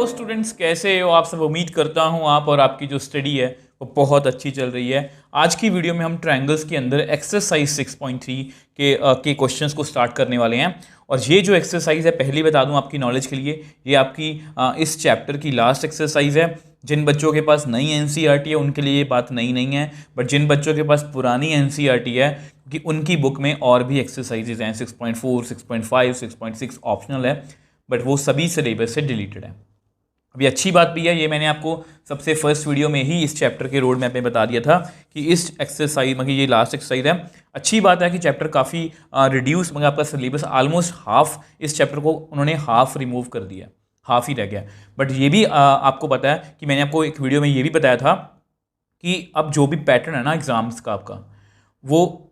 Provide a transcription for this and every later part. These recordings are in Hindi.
स्टूडेंट्स, कैसे हो आप सब। उम्मीद करता हूँ आप और आपकी जो स्टडी है वो बहुत अच्छी चल रही है। आज की वीडियो में हम ट्रायंगल्स के अंदर एक्सरसाइज 6.3 के क्वेश्चंस को स्टार्ट करने वाले हैं। और ये जो एक्सरसाइज है, पहले बता दूं आपकी नॉलेज के लिए, ये आपकी इस चैप्टर की लास्ट एक्सरसाइज है। जिन बच्चों के पास नई एनसीईआरटी है उनके लिए ये बात नई नहीं है, बट जिन बच्चों के पास पुरानी एनसीईआरटी है कि उनकी बुक में और भी एक्सरसाइजेज हैं, 6.4, 6.5, 6.6 ऑप्शनल है, बट वो सभी सिलेबस से डिलीटेड है। अभी अच्छी बात भी है, ये मैंने आपको सबसे फर्स्ट वीडियो में ही इस चैप्टर के रोड मैप में बता दिया था कि इस एक्सरसाइज मतलब ये लास्ट एक्सरसाइज है। अच्छी बात है कि चैप्टर काफ़ी रिड्यूस, मगर आपका सिलेबस ऑलमोस्ट हाफ, इस चैप्टर को उन्होंने हाफ रिमूव कर दिया, हाफ ही रह गया। बट ये भी आपको पता है कि मैंने आपको एक वीडियो में ये भी बताया था कि अब जो भी पैटर्न है ना एग्जाम्स का आपका, वो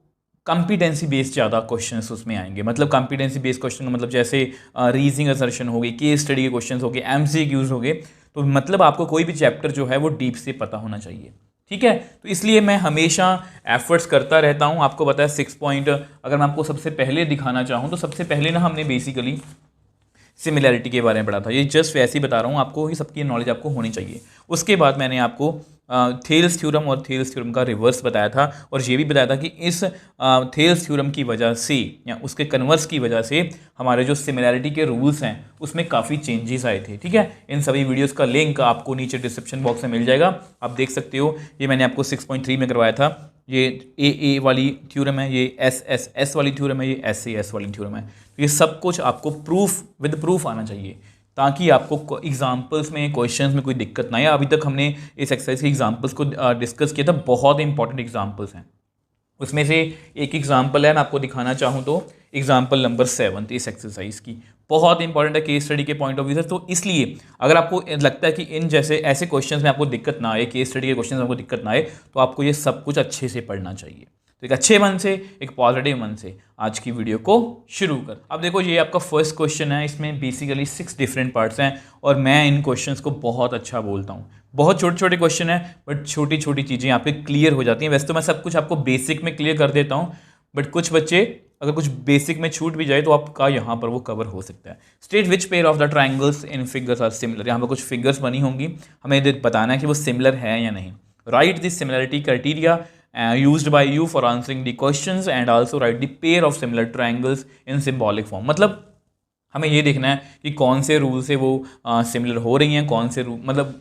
कॉम्पिटेंसी बेस्ड ज़्यादा क्वेश्चंस उसमें आएंगे। मतलब कॉम्पिटेंसी बेस्ड क्वेश्चन का मतलब जैसे रीजनिंग असर्शन हो गई, केस स्टडी के क्वेश्चंस हो गए, एमसीक्यूज हो गए। तो मतलब आपको कोई भी चैप्टर जो है वो डीप से पता होना चाहिए, ठीक है। तो इसलिए मैं हमेशा एफर्ट्स करता रहता हूँ। आपको पता है 6 पॉइंट अगर मैं आपको सबसे पहले दिखाना चाहूँ तो सबसे पहले ना हमने बेसिकली सिमिलैरिटी के बारे में पढ़ा था। ये जस्ट वैसे ही बता रहा हूँ आपको, ये सबकी नॉलेज आपको होनी चाहिए। उसके बाद मैंने आपको थेल्स थ्योरम और थेल्स थ्योरम का रिवर्स बताया था, और ये भी बताया था कि इस थेल्स थ्योरम की वजह से या उसके कन्वर्स की वजह से हमारे जो सिमिलैरिटी के रूल्स हैं उसमें काफ़ी चेंजेस आए थे, ठीक है। इन सभी वीडियोस का लिंक आपको नीचे डिस्क्रिप्शन बॉक्स में मिल जाएगा, आप देख सकते हो। ये मैंने आपको 6.3 में करवाया था। ये ए वाली थ्योरम है, ये एस वाली थ्योरम है, ये एस वाली थ्योरम है। तो ये सब कुछ आपको प्रूफ विद प्रूफ आना चाहिए, ताकि आपको एग्जाम्पल्स में, क्वेश्चंस में कोई दिक्कत ना आए। अभी तक हमने इस एक्सरसाइज के एग्जाम्पल्स को डिस्कस किया था, बहुत इंपॉर्टेंट एग्जाम्पल्स हैं। उसमें से एक एग्जाम्पल है, मैं आपको दिखाना चाहूँ तो एग्जाम्पल नंबर 7 इस एक्सरसाइज की, बहुत इंपॉर्टेंट है केस स्टडी के पॉइंट ऑफ व्यू से। तो इसलिए अगर आपको लगता है कि इन जैसे ऐसे क्वेश्चंस में आपको दिक्कत ना आए, केस स्टडी के क्वेश्चंस में आपको दिक्कत ना आए, तो आपको ये सब कुछ अच्छे से पढ़ना चाहिए। तो एक अच्छे मन से, एक पॉजिटिव मन से आज की वीडियो को शुरू कर। अब देखो, ये आपका फर्स्ट क्वेश्चन है। इसमें बेसिकली 6 डिफरेंट पार्ट्स हैं और मैं इन क्वेश्चंस को बहुत अच्छा बोलता हूँ। बहुत छोटे छोटे क्वेश्चन है, बट छोटी छोटी चीज़ें यहाँ पे क्लियर हो जाती हैं। वैसे तो मैं सब कुछ आपको बेसिक में क्लियर कर देता हूँ, बट कुछ बच्चे अगर कुछ बेसिक में छूट भी जाए तो आपका यहाँ पर वो कवर हो सकता है। State which pair of the triangles in figures are similar. यहाँ पर कुछ फिगर्स बनी होंगी, हमें बताना है कि वो सिमिलर है या नहीं। Right this similarity criteria used by you for answering the questions and also write the pair of similar triangles in symbolic form। मतलब हमें ये देखना है कि कौन से रूल से वो सिमिलर हो रही हैं, कौन से रूल मतलब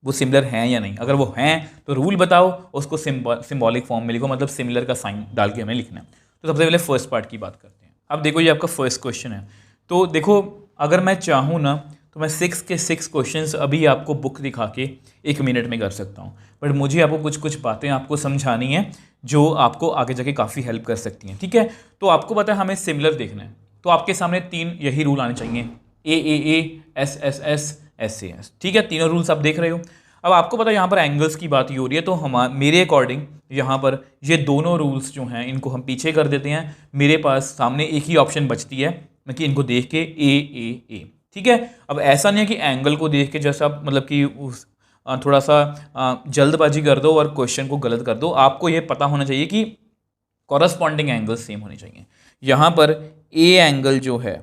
वो सिमिलर हैं या नहीं। अगर वो हैं तो रूल बताओ, उसको सिंबॉलिक फॉर्म में लिखो, मतलब सिमिलर का साइन डाल के हमें लिखना है। तो सबसे पहले फर्स्ट पार्ट की बात करते हैं। अब देखो, ये आपका फर्स्ट क्वेश्चन है। तो देखो, अगर मैं चाहूँ ना तो मैं 6 के 6 क्वेश्चंस अभी आपको बुक दिखा के 1 मिनट में कर सकता हूँ, बट मुझे आपको कुछ कुछ बातें आपको समझानी है जो आपको आगे जाके काफ़ी हेल्प कर सकती हैं, ठीक है। तो आपको पता है हमें सिमिलर देखना है, तो आपके सामने 3 यही रूल आने चाहिए, ए, एस, ठीक है। तीनों रूल्स आप देख रहे हो। अब आपको पता है यहाँ पर एंगल्स की बात ही हो रही है, तो मेरे अकॉर्डिंग यहाँ पर ये दोनों रूल्स जो हैं इनको हम पीछे कर देते हैं। मेरे पास सामने एक ही ऑप्शन बचती है कि इनको देख के ए, ठीक है। अब ऐसा नहीं है कि एंगल को देख के जैसा मतलब कि उस थोड़ा सा जल्दबाजी कर दो और क्वेश्चन को गलत कर दो। आपको ये पता होना चाहिए कि कॉरस्पॉन्डिंग एंगल सेम होने चाहिए। यहाँ पर ए एंगल जो है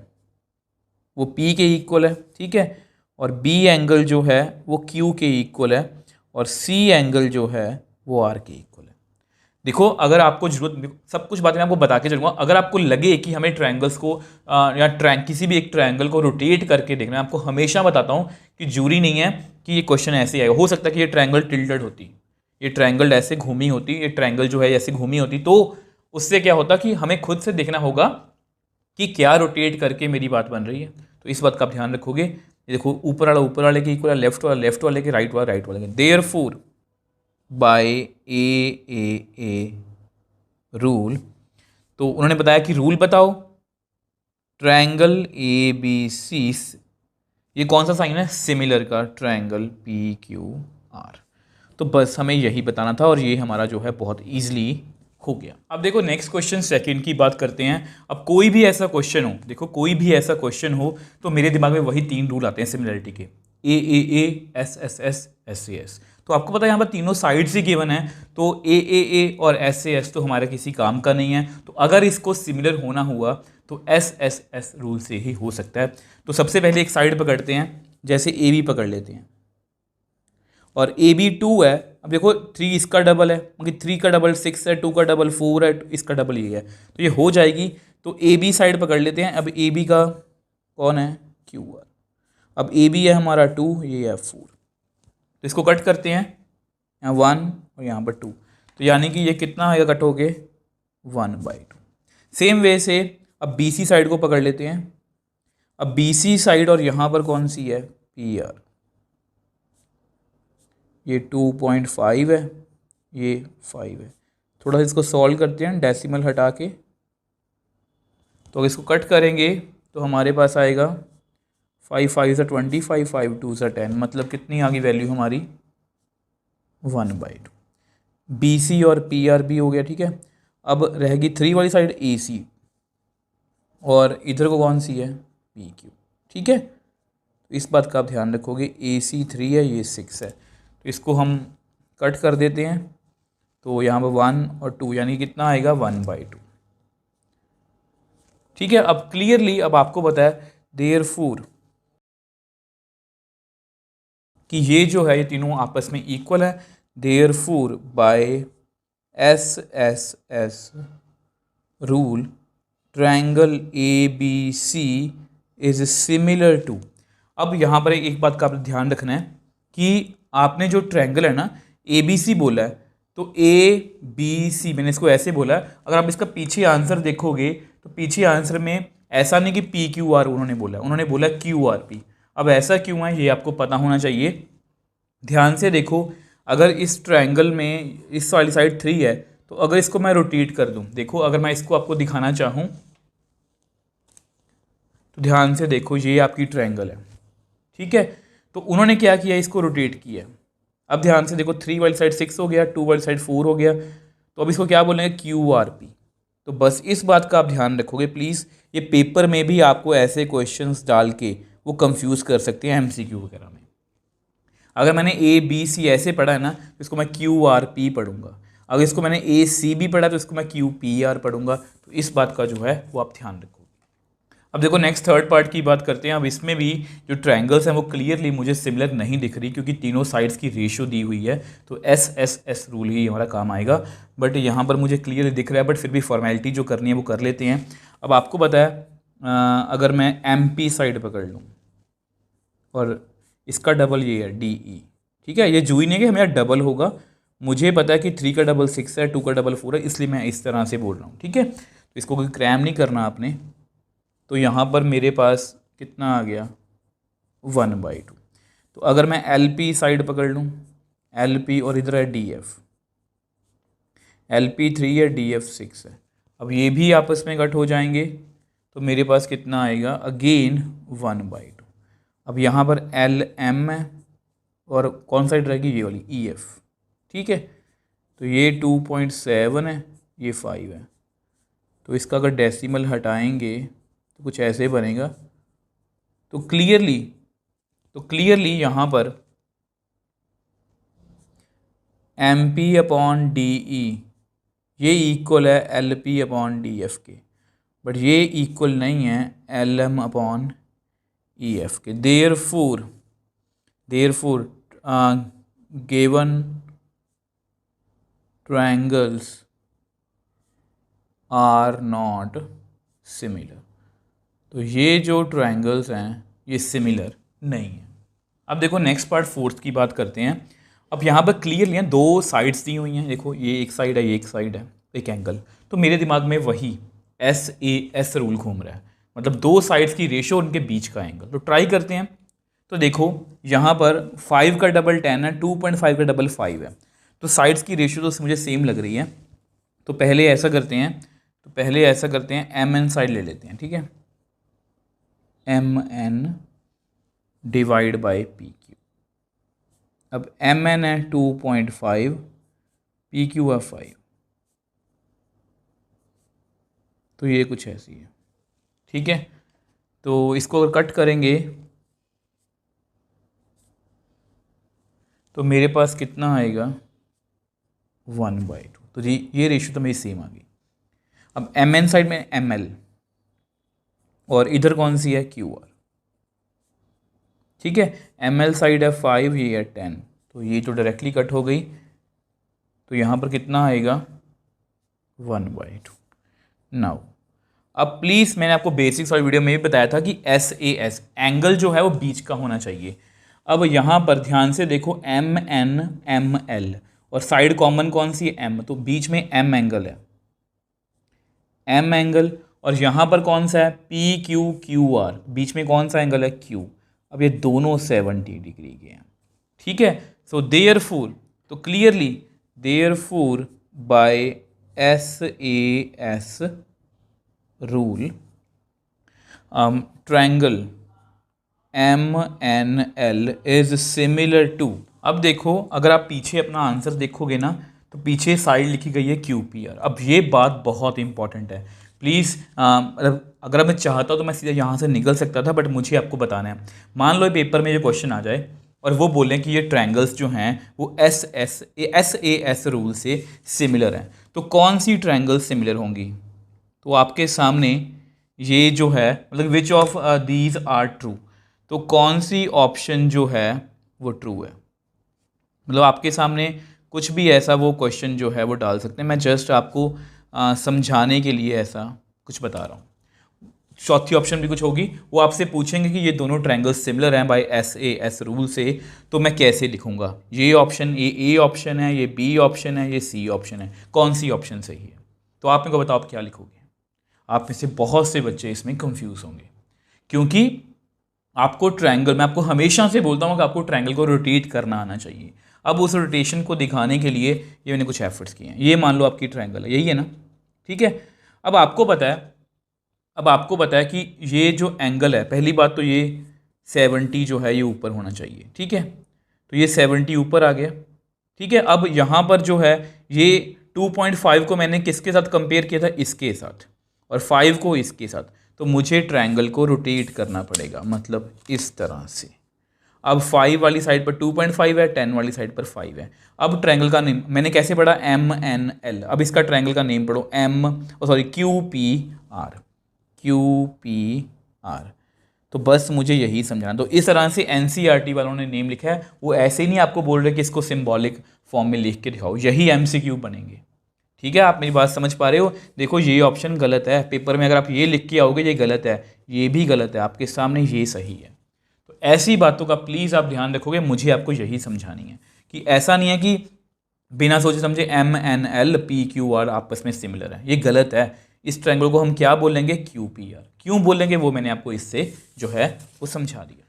वो पी के इक्वल है, ठीक है, और बी एंगल जो है वो क्यू के इक्वल है, और सी एंगल जो है वो आर के इक्वल है। देखो, अगर आपको जरूरत, सब कुछ बातें मैं आपको बता के चलूँगा। अगर आपको लगे कि हमें ट्रायंगल्स को या किसी भी एक ट्रायंगल को रोटेट करके देखना है, आपको हमेशा बताता हूँ कि जरूरी नहीं है कि ये क्वेश्चन ऐसे आएगा। हो सकता है कि ये ट्रायंगल टिल्टेड होती, ये ट्रायंगल ऐसे घूमी होती, ये ट्रायंगल जो है ऐसे घूमी होती, तो उससे क्या होता कि हमें खुद से देखना होगा कि क्या रोटेट करके मेरी बात बन रही है। तो इस बात का आप ध्यान रखोगे। ये देखो, ऊपर वाले के इक्वल, लेफ्ट वाले के, राइट वाले के। देयरफॉर बाय ए रूल, तो उन्होंने बताया कि रूल बताओ ट्रायंगल ए बी सी, ये कौन सा साइन है, सिमिलर का, ट्रायंगल पी क्यू आर। तो बस हमें यही बताना था और ये हमारा जो है बहुत ईजिली हो गया। अब देखो, नेक्स्ट क्वेश्चन सेकंड की बात करते हैं। अब कोई भी ऐसा क्वेश्चन हो, देखो कोई भी ऐसा क्वेश्चन हो तो मेरे दिमाग में वही 3 रूल आते हैं सिमिलरिटी के, ए, एस। तो आपको पता है यहाँ पर तीनों साइड्स ही गिवन है, तो ए और एस तो हमारे किसी काम का नहीं है। तो अगर इसको सिमिलर होना हुआ तो एस रूल से ही हो सकता है। तो सबसे पहले एक साइड पकड़ते हैं, जैसे ए बी पकड़ लेते हैं और ए बी 2 है। अब देखो 3 इसका डबल है, क्योंकि 3 का डबल 6 है, 2 का डबल 4 है, इसका डबल ये है, तो ये हो जाएगी। तो ए बी साइड पकड़ लेते हैं। अब ए बी का कौन है, क्यू आर। अब ए बी है हमारा 2, ये है 4, तो इसको कट करते हैं, यहाँ 1 और यहाँ पर 2, तो यानी कि ये कितना आएगा कट हो के 1/2। सेम वे से अब बी सी साइड को पकड़ लेते हैं। अब बी सी साइड और यहाँ पर कौन सी है, पी आर, ये 2.5 है, ये 5 है। थोड़ा सा इसको सॉल्व करते हैं डेसिमल हटा के, तो अगर इसको कट करेंगे तो हमारे पास आएगा 5 5 से 25, 5 2 से 10, मतलब कितनी आ गई वैल्यू हमारी 1/2। बी सी और पी आर भी हो गया, ठीक है। अब रहेगी 3 वाली साइड ए सी, और इधर को कौन सी है, पी क्यू, ठीक है। तो इस बात का आप ध्यान रखोगे, ए सी 3 है, ये 6 है, तो इसको हम कट कर देते हैं। तो यहाँ पर 1 और 2 यानी कितना आएगा 1/2, ठीक है। अब क्लियरली अब आपको पता है देयरफॉर कि ये जो है ये तीनों आपस में इक्वल है। Therefore by S S S rule triangle A B C is similar to. अब यहाँ पर एक बात का आप ध्यान रखना है कि आपने जो ट्रायंगल है ना ए बी सी बोला है, तो ए बी सी मैंने इसको ऐसे बोला है। अगर आप इसका पीछे आंसर देखोगे तो पीछे आंसर में ऐसा नहीं कि पी क्यू आर उन्होंने बोला क्यू आर पी। अब ऐसा क्यों है ये आपको पता होना चाहिए। ध्यान से देखो, अगर इस ट्रायंगल में इस वाली साइड 3 है, तो अगर इसको मैं रोटेट कर दूं, देखो अगर मैं इसको आपको दिखाना चाहूं तो ध्यान से देखो, ये आपकी ट्रायंगल है, ठीक है। तो उन्होंने क्या किया, इसको रोटेट किया। अब ध्यान से देखो, 3 वाली साइड 6 हो गया, 2 वाली साइड 4 हो गया, तो अब इसको क्या बोलेंगे, क्यू आर पी। तो बस इस बात का आप ध्यान रखोगे प्लीज़। ये पेपर में भी आपको ऐसे क्वेश्चंस डाल के वो कंफ्यूज कर सकते हैं एमसीक्यू वगैरह में। अगर मैंने ए बी सी ऐसे पढ़ा है ना, तो इसको मैं क्यू आर पी पढ़ूंगा। अगर इसको मैंने ए सी भी पढ़ा तो इसको मैं क्यू पी आर पढ़ूंगा। तो इस बात का जो है वो आप ध्यान रखोगे। अब देखो नेक्स्ट थर्ड पार्ट की बात करते हैं। अब इसमें भी जो ट्रायंगल्स हैं वो क्लियरली मुझे सिमिलर नहीं दिख रही, क्योंकि तीनों साइड्स की रेशियो दी हुई है, तो एस एस एस रूल ही हमारा काम आएगा। बट यहाँ पर मुझे क्लियरली दिख रहा है, बट फिर भी फॉर्मेलिटी जो करनी है वो कर लेते हैं। अब आपको पता है अगर मैं एम पी साइड पकड़ लूँ और इसका डबल ये है डी ई, ठीक है। ये जू ही नहीं है कि हमें डबल होगा, मुझे पता है कि 3 का डबल 6 है, 2 का डबल 4 है, इसलिए मैं इस तरह से बोल रहा हूँ, ठीक है। तो इसको कोई क्रैम नहीं करना आपने। तो यहाँ पर मेरे पास कितना आ गया 1/2। तो अगर मैं एल पी साइड पकड़ लूँ, एल पी और इधर है डी एफ, एल पी 3 है, डी एफ 6 है। अब ये भी आपस में कट हो जाएंगे, तो मेरे पास कितना आएगा अगेन 1/2। अब यहाँ पर एल एम है और कौन साइड रहेगी, ये वाली ई एफ, ठीक है। तो ये 2.7 है, ये 5 है। तो इसका अगर डेसिमल हटाएंगे तो कुछ ऐसे बनेगा। तो क्लियरली यहाँ पर M P upon D E ये इक्वल है L P upon D F के, बट ये इक्वल नहीं है L M upon E F के। Therefore given triangles are not similar. तो ये जो ट्रायंगल्स हैं ये सिमिलर नहीं है। अब देखो नेक्स्ट पार्ट फोर्थ की बात करते हैं। अब यहाँ पर क्लियरली हैं, दो साइड्स दी हुई हैं, देखो ये एक साइड है, ये एक साइड है, एक एंगल। तो मेरे दिमाग में वही एस ए एस रूल घूम रहा है, मतलब दो साइड्स की रेशियो उनके बीच का एंगल। तो ट्राई करते हैं। तो देखो यहाँ पर 5 का डबल 10 है, 2.5 का डबल 5 है, तो साइड्स की रेशियो तो मुझे सेम लग रही है। तो पहले ऐसा करते हैं, एम एन साइड ले लेते हैं, ठीक है। M N divide by P Q. अब एम एन है 2.5, पी क्यू है 5, तो ये कुछ ऐसी है, ठीक है। तो इसको अगर कट करेंगे तो मेरे पास कितना आएगा 1/2। तो ये रेशियो तो मेरी सेम आ गई। अब एम एन साइड में एम एल और इधर कौन सी है क्यू आर। ठीक है, एम एल साइड है 5, ये है 10, तो ये तो डायरेक्टली कट हो गई, तो यहाँ पर कितना आएगा 1/2। नाउ अब प्लीज़, मैंने आपको बेसिक्स वाली वीडियो में भी बताया था कि SAS एंगल जो है वो बीच का होना चाहिए। अब यहाँ पर ध्यान से देखो, MN ML और साइड कॉमन कौन सी है M, तो बीच में M एंगल है, M एंगल, और यहाँ पर कौन सा है PQQR, बीच में कौन सा एंगल है Q। अब ये दोनों 70 डिग्री के हैं, ठीक है। सो देयरफॉर, तो clearly therefore by SAS rule triangle MNL is similar to, अब देखो अगर आप पीछे अपना आंसर देखोगे ना, तो पीछे साइड लिखी गई है QPR। अब ये बात बहुत इंपॉर्टेंट है, प्लीज़ अगर मैं चाहता तो मैं सीधा यहाँ से निकल सकता था, बट मुझे आपको बताना है। मान लो पेपर में ये क्वेश्चन आ जाए और वो बोलें कि ये ट्रायंगल्स जो हैं वो SAS रूल से सिमिलर हैं, तो कौन सी ट्रायंगल सिमिलर होंगी? तो आपके सामने ये जो है, मतलब which of these are true, तो कौन सी ऑप्शन जो है वो ट्रू है। मतलब आपके सामने कुछ भी ऐसा वो क्वेश्चन जो है वो डाल सकते हैं, मैं जस्ट आपको समझाने के लिए ऐसा कुछ बता रहा हूँ। चौथी ऑप्शन भी कुछ होगी, वो आपसे पूछेंगे कि ये दोनों ट्रायंगल्स सिमिलर हैं बाय SAS रूल से, तो मैं कैसे लिखूंगा? ये ऑप्शन ए ऑप्शन है, ये बी ऑप्शन है, ये सी ऑप्शन है, कौन सी ऑप्शन सही है? तो आप मेरे को बताओ आप क्या लिखोगे? आप में से बहुत से बच्चे इसमें कंफ्यूज होंगे, क्योंकि आपको ट्रायंगल, मैं आपको हमेशा से बोलता हूँ कि आपको ट्रायंगल को रोटेट करना आना चाहिए। अब उस रोटेशन को दिखाने के लिए ये मैंने कुछ एफर्ट्स किए हैं। ये मान लो आपकी ट्रायंगल है, यही है ना, ठीक है। अब आपको पता है कि ये जो एंगल है, पहली बात तो ये 70 जो है ये ऊपर होना चाहिए, ठीक है। तो ये 70 ऊपर आ गया, ठीक है। अब यहाँ पर जो है ये 2.5 को मैंने किसके साथ कंपेयर किया था? इसके साथ, और 5 को इसके साथ, तो मुझे ट्रायंगल को रोटेट करना पड़ेगा, मतलब इस तरह से। अब 5 वाली साइड पर 2.5 है, 10 वाली साइड पर 5 है। अब ट्रायंगल का नेम मैंने कैसे पढ़ा? MNL। अब इसका ट्रायंगल का नेम पढ़ो QPR। तो बस मुझे यही समझाना। तो इस तरह से NCERT वालों ने नेम लिखा है, वो ऐसे ही नहीं आपको बोल रहे कि इसको सिंबॉलिक फॉर्म में लिख के दिखाओ, यही MCQ बनेंगे, ठीक है। आप मेरी बात समझ पा रहे हो? देखो ये ऑप्शन गलत है, पेपर में अगर आप ये लिख के आओगे ये गलत है, ये भी गलत है, आपके सामने ये सही है। तो ऐसी बातों का प्लीज़ आप ध्यान रखोगे, मुझे आपको यही समझानी है कि ऐसा नहीं है कि बिना सोचे समझे MNL PQR आपस में सिमिलर है, ये गलत है। इस ट्रायंगल को हम क्या बोलेंगे? QPR। क्यों बोलेंगे वो मैंने आपको इससे जो है वो समझा दिया।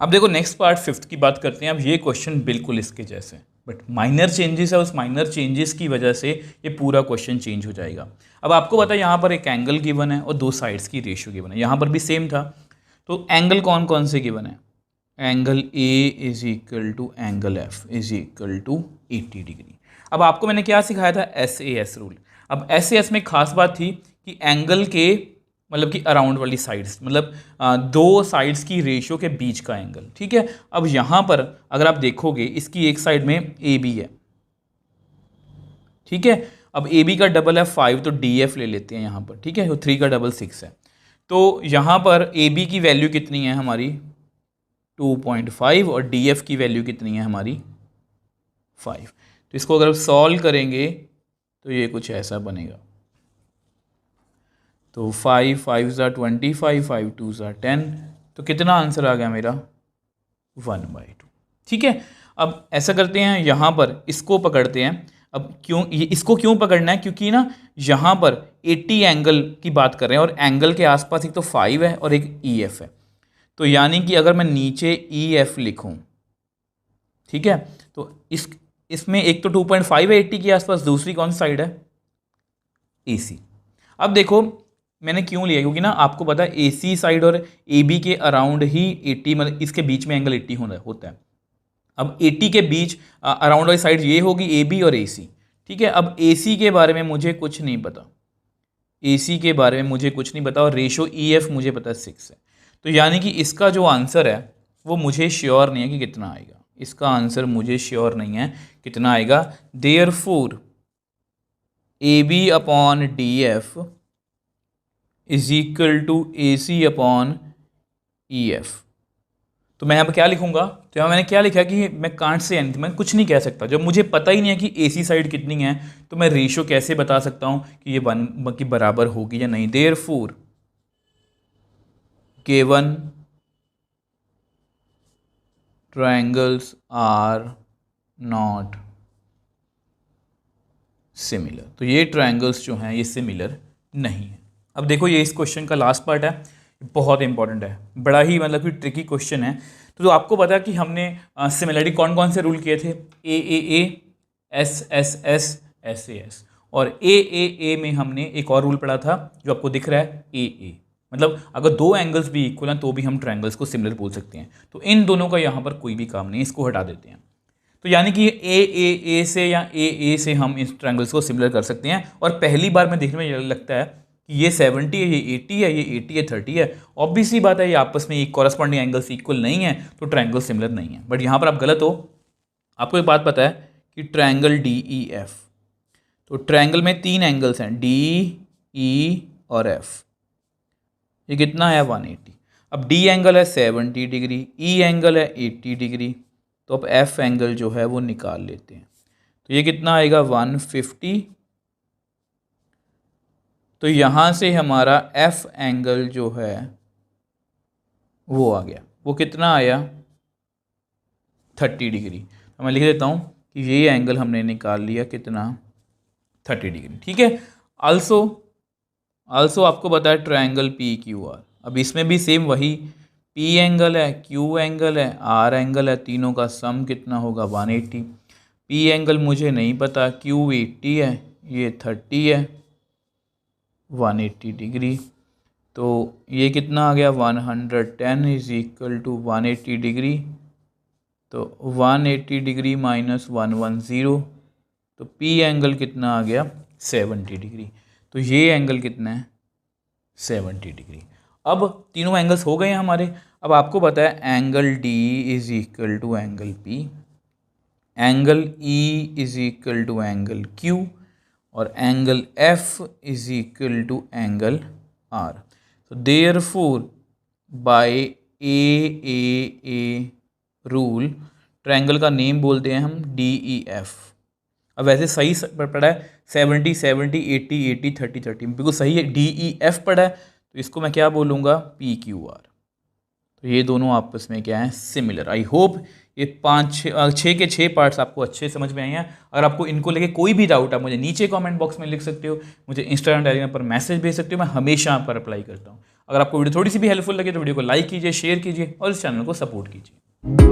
अब देखो नेक्स्ट पार्ट 5th की बात करते हैं। अब ये क्वेश्चन बिल्कुल इसके जैसे, बट माइनर चेंजेस है, उस माइनर चेंजेस की वजह से ये पूरा क्वेश्चन चेंज हो जाएगा। अब आपको पता है यहाँ पर एक एंगल गिवन है और दो साइड्स की रेशियो गिवन है, यहाँ पर भी सेम था। तो एंगल कौन कौन से गिवन है? Angle A is equal to angle F is equal to 80 degree. अब आपको मैंने क्या सिखाया था? SAS rule. अब SAS में खास बात थी कि एंगल के मतलब कि अराउंड वाली साइड्स, मतलब दो साइड्स की रेशियो के बीच का एंगल, ठीक है। अब यहाँ पर अगर आप देखोगे इसकी एक साइड में AB है, ठीक है। अब AB का डबल है 5, तो DF ले लेते हैं यहाँ पर, ठीक है। तो 3 का डबल 6 है, तो यहाँ पर AB की वैल्यू कितनी है हमारी? 2.5, और DF की वैल्यू कितनी है हमारी? 5। तो इसको अगर सॉल्व करेंगे तो ये कुछ ऐसा बनेगा। तो 5 5 ज़ा 25, 5 2 ज़ा 10, तो कितना आंसर आ गया मेरा? 1/2, ठीक है। अब ऐसा करते हैं, यहाँ पर इसको पकड़ते हैं। अब इसको क्यों पकड़ना है? क्योंकि ना यहाँ पर 80 एंगल की बात कर रहे हैं, और एंगल के आसपास एक तो 5 है और एक EF है। तो यानी कि अगर मैं नीचे EF लिखूँ, ठीक है, तो इसमें एक तो 2.5 है 80 के आसपास, दूसरी कौन सी साइड है? AC। अब देखो मैंने क्यों लिया, क्योंकि ना आपको पता है AC साइड और AB के अराउंड ही 80, मतलब इसके बीच में एंगल 80 होता है। अब 80 के बीच अराउंड वाली साइड ये होगी AB और AC, ठीक है। अब AC के बारे में मुझे कुछ नहीं पता, AC के बारे में मुझे कुछ नहीं पता, और रेशो EF मुझे पता है 6 है। तो यानी कि इसका जो आंसर है वो मुझे श्योर नहीं है कि कितना आएगा, इसका आंसर मुझे श्योर नहीं है कितना आएगा। Therefore AB upon DF is equal to AC upon EF। तो मैं यहाँ पर क्या लिखूंगा, तो यहाँ मैंने क्या लिखा कि मैं कांट से एनीथिंग, मैं कुछ नहीं कह सकता। जब मुझे पता ही नहीं है कि AC साइड कितनी है तो मैं रेशियो कैसे बता सकता हूँ कि ये 1 की बराबर होगी या नहीं। Therefore given triangles are not similar. तो ये ट्रायंगल्स जो हैं ये सिमिलर नहीं है। अब देखो ये इस क्वेश्चन का लास्ट पार्ट है, बहुत इंपॉर्टेंट है, बड़ा ही मतलब कि ट्रिकी क्वेश्चन है। तो आपको पता है कि हमने सिमिलरिटी कौन कौन से रूल किए थे, AAA, SSS, SAS, और AAA में हमने एक और रूल पढ़ा था जो आपको दिख रहा है AA, मतलब अगर दो एंगल्स भी इक्वल हैं तो भी हम ट्रायंगल्स को सिमिलर बोल सकते हैं। तो इन दोनों का यहाँ पर कोई भी काम नहीं, इसको हटा देते हैं। तो यानी कि AAA से या AA से हम इस ट्रायंगल्स को सिमिलर कर सकते हैं। और पहली बार में देखने में लगता है कि ये 70 है, ये 80 है, ये 80 है, 30 है। ऑब्वियसली बात है ये आपस में एक कॉरस्पॉन्डिंग एंगल्स इक्वल नहीं है तो ट्रायंगल सिमिलर नहीं है। बट यहाँ पर आप गलत हो। आपको एक बात पता है कि ट्रायंगल DEF, तो ट्रायंगल में 3 एंगल्स हैं, DE और F। ये कितना है 180। अब D एंगल है 70 डिग्री, E एंगल है 80 डिग्री, तो अब F एंगल जो है वो निकाल लेते हैं। तो ये कितना आएगा 150। तो यहाँ से हमारा F एंगल जो है वो आ गया, वो कितना आया 30 डिग्री। तो मैं लिख देता हूँ कि ये एंगल हमने निकाल लिया कितना 30 डिग्री। ठीक है। आल्सो आपको पता है ट्रायंगल PQR। अब इसमें भी सेम वही, P एंगल है, Q एंगल है, R एंगल है, तीनों का सम कितना होगा 180। P एंगल मुझे नहीं पता, Q 80 है, ये 30 है, 180 डिग्री। तो ये कितना आ गया 110 इज इक्वल टू 180 डिग्री। तो 180 डिग्री माइनस 110, तो P एंगल कितना आ गया 70 डिग्री। तो ये एंगल कितना है 70 डिग्री। अब तीनों एंगल्स हो गए हैं हमारे। अब आपको पता है angle D is equal to angle P, angle E is equal to angle Q, और angle F is equal to angle R। तो therefore by AAA rule, triangle का नेम बोलते हैं हम DEF। अब वैसे सही पड़ा है 70 70, 80 80, 30 30, बिल्कुल सही है, DEF पड़ा है। तो इसको मैं क्या बोलूँगा PQR। तो ये दोनों आपस में क्या है सिमिलर। आई होप ये 6 के 6 पार्ट्स आपको अच्छे समझ में आए हैं। अगर आपको इनको लेके कोई भी डाउट आप मुझे नीचे कमेंट बॉक्स में लिख सकते हो, मुझे इंस्टाग्राम टेलीग्राम पर मैसेज भेज सकते हो, मैं हमेशा आप पर रिप्लाई करता हूँ। अगर आपको वीडियो थोड़ी सी भी हेल्पफुल लगे तो वीडियो को लाइक कीजिए, शेयर कीजिए और इस चैनल को सपोर्ट कीजिए।